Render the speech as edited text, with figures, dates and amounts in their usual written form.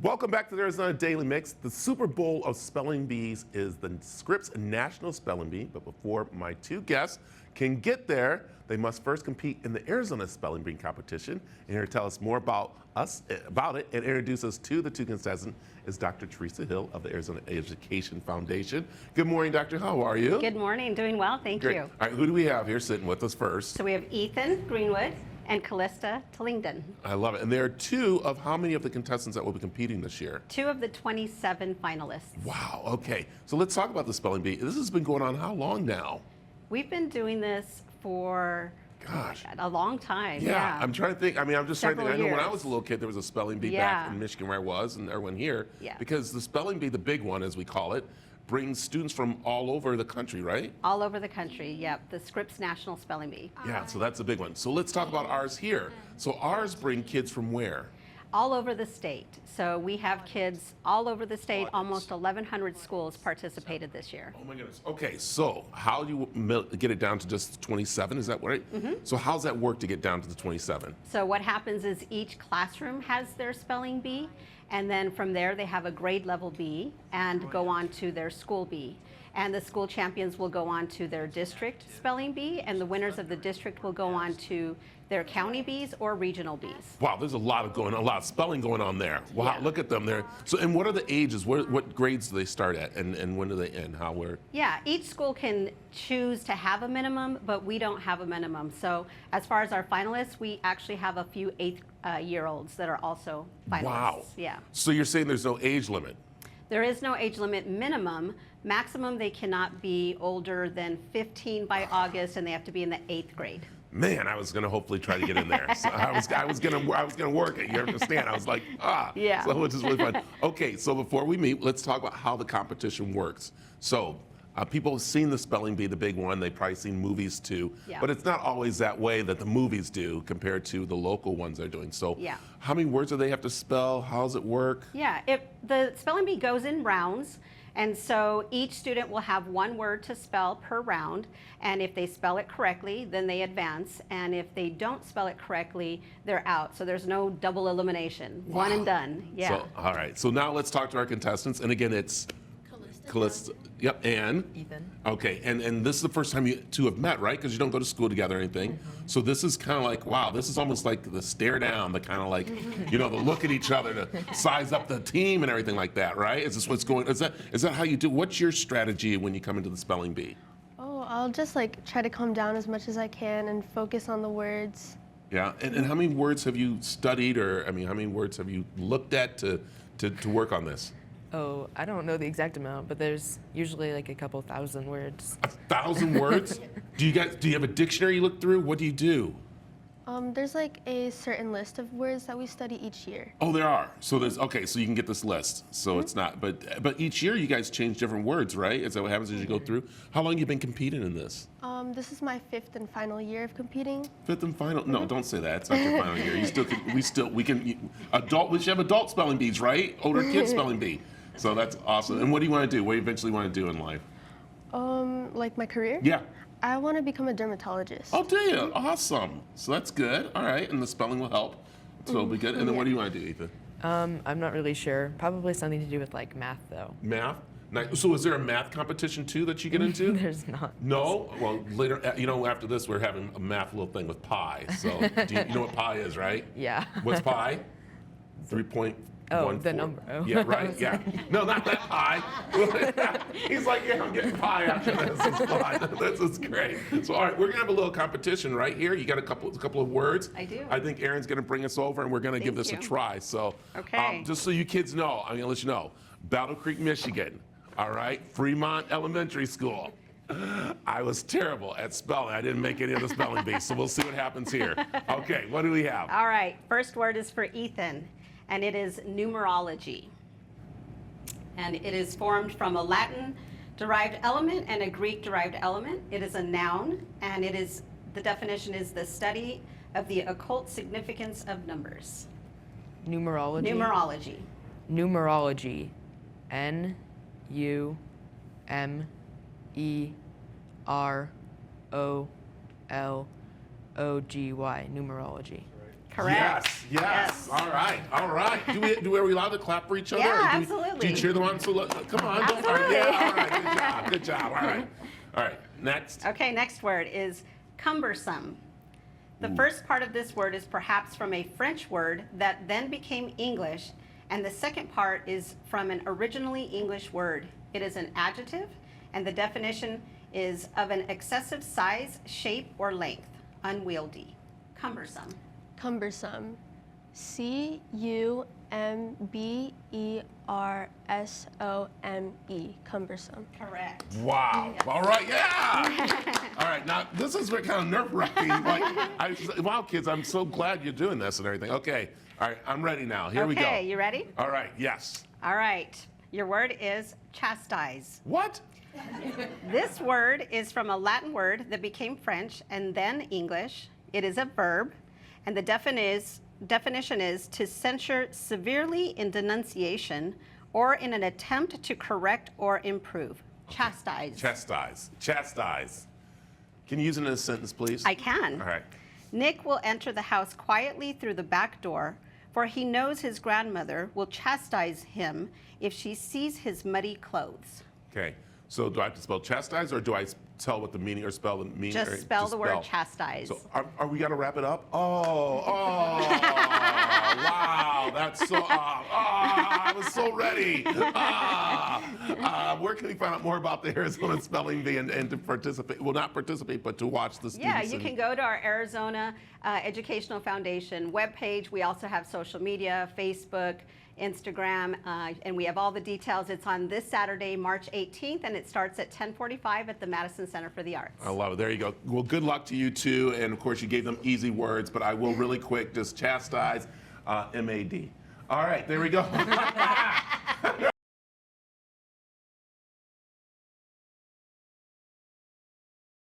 Welcome back to the Arizona Daily Mix. The Super Bowl of spelling bees is the Scripps National Spelling Bee, but before my two guests can get there, they must first compete in the Arizona Spelling Bee competition. And here to tell us more about it and introduce us to the two contestants is Dr. Teresa Hill of the Arizona Education Foundation. Good morning, Dr. How are you? Good morning, doing well, thank you. All right, who do we have here sitting with us first? So we have Ethan Greenwood and Khalista Tillingdon. I love it. And there are two of how many of the contestants that will be competing this year? Two of the 27 finalists. Wow, okay. So let's talk about the spelling bee. This has been going on how long now? We've been doing this for a long time. Yeah, I'm trying to think. I mean, I'm just trying to think. I know when I years. was a little kid, there was a spelling bee back in Michigan where I was, and everyone here. Yeah. Because the spelling bee, the big one as we call it, brings students from all over the country, right? All over the country, yep. The Scripps National Spelling Bee. Yeah, so that's a big one. So let's talk about ours here. So ours bring kids from where? All over the state. So we have kids all over the state. Almost 1,100 schools participated this year. Oh my goodness. Okay, so how do you get it down to just 27? Is that right? So how's that work to get down to the 27? So what happens is each classroom has their spelling bee, and then from there they have a grade level bee and go on to their school bee. And the school champions will go on to their district spelling bee, and the winners of the district will go on to their county bees or regional bees. Wow, there's a lot of spelling going on there. Wow, Yeah. look at them there. So, and what are the ages? What grades do they start at, and when do they end? Yeah, each school can choose to have a minimum, but we don't have a minimum. So as far as our finalists, we actually have a few eighth-year-olds that are also finalists. Wow. Yeah. So you're saying there's no age limit? There is no age limit minimum. Maximum, they cannot be older than 15 by August, and they have to be in the 8th grade. Man, I was going to hopefully try to get in there. So I was going to work it. You understand? I was like, Yeah. So which is really fun. Okay, so before we meet, let's talk about how the competition works. So people have seen the spelling bee, the big one. They've probably seen movies too. Yeah. But it's not always that way that the movies do compared to the local ones they're doing. So Yeah. how many words do they have to spell? How does it work? Yeah, the spelling bee goes in rounds, and so each student will have one word to spell per round, and if they spell it correctly, then they advance, and if they don't spell it correctly, they're out. So there's no double elimination. Wow. One and done. Yeah. So, all right, so now let's talk to our contestants. And again, it's Khalista. Yep, and? Ethan. Okay, and this is the first time you two have met, right? Because you don't go to school together or anything. So this is kind of like, wow, this is almost like the stare down, the kind of like, the look at each other to size up the team and everything like that, right? Is this what's going, is that how you do, what's your strategy when you come into the spelling bee? Oh, I'll just try to calm down as much as I can and focus on the words. Yeah, and how many words have you studied, or how many words have you looked at to work on this? Oh, I don't know the exact amount, but there's usually like a couple thousand words. 1,000 words? Do you have a dictionary you look through? What do you do? There's a certain list of words that we study each year. Oh, there are. So so you can get this list. So it's not, but each year you guys change different words, right? Is that what happens as you go through? How long have you been competing in this? This is my 5th and final year of competing. 5th and final? No, don't say that. It's not your final year. We should have adult spelling bees, right? Older kids spelling bee. So that's awesome. And what do you want to do? What do you eventually want to do in life? Like my career? Yeah. I want to become a dermatologist. Oh, do you? Awesome. So that's good. All right. And the spelling will help. So it'll be good. And then what do you want to do, Ethan? I'm not really sure. Probably something to do with math though. Math? Nice. So is there a math competition too that you get into? There's not. No? Well, later, after this, we're having a math little thing with pi. So do you know what pi is, right? Yeah. What's pi? 3.14. Oh, the number. Oh. Yeah, right? Yeah. No, not that pi. He's like, yeah, I'm getting pi after this. It's fine. This is great. So, all right, we're going to have a little competition right here. You got a couple of words. I do. I think Erin's going to bring us over, and we're going to give this you. a try. So, Okay. just so you kids know, I'm going to let you know, Battle Creek, Michigan, all right, Fremont Elementary School. I was terrible at spelling. I didn't make any of the spelling bees, so we'll see what happens here. Okay, what do we have? All right, first word is for Ethan, and it is numerology. And it is formed from a Latin-derived element and a Greek-derived element. It is a noun, and the definition is the study of the occult significance of numbers. Numerology. Numerology. Numerology. N-U-M-E-R-O-L-O-G-Y. Numerology. Correct. Yes. All right. Are we allowed to clap for each other? Yeah, Or absolutely. do you cheer them on? So come on. Absolutely. Yeah. All right. Good job. All right. Next. Okay, next word is cumbersome. The first part of this word is perhaps from a French word that then became English, and the second part is from an originally English word. It is an adjective, and the definition is of an excessive size, shape, or length, unwieldy. Cumbersome. Cumbersome. C-U-M-B-E-R-S-O-M-E. Cumbersome. Correct. Wow. All right. Yeah. All right. Now, this is kind of nerve-wracking. Wow, kids, I'm so glad you're doing this and everything. Okay. All right. I'm ready now. Here we go. Okay, you ready? All right. Yes. All right. Your word is chastise. What? This word is from a Latin word that became French and then English. It is a verb, and the definition is to censure severely in denunciation or in an attempt to correct or improve. Chastise. Chastise. Can you use it in a sentence, please? I can. All right. Nick will enter the house quietly through the back door, for he knows his grandmother will chastise him if she sees his muddy clothes. Okay. So do I have to spell chastise, or do I tell what the meaning or spell the meaning? Just spell the word chastise. So are we gonna wrap it up? Oh, wow, that's so, I was so ready. Where can we find out more about the Arizona Spelling Bee and to participate? Well, not participate, but to watch the students. Yeah, you can go to our Arizona Educational Foundation webpage. We also have social media, Facebook, Instagram, and we have all the details. It's on this Saturday, March 18th, and it starts at 10:45 at the Madison Center for the Arts. I love it. There you go. Well, good luck to you too. And of course, you gave them easy words, but I will really quick just chastise, M-A-D. All right, there we go.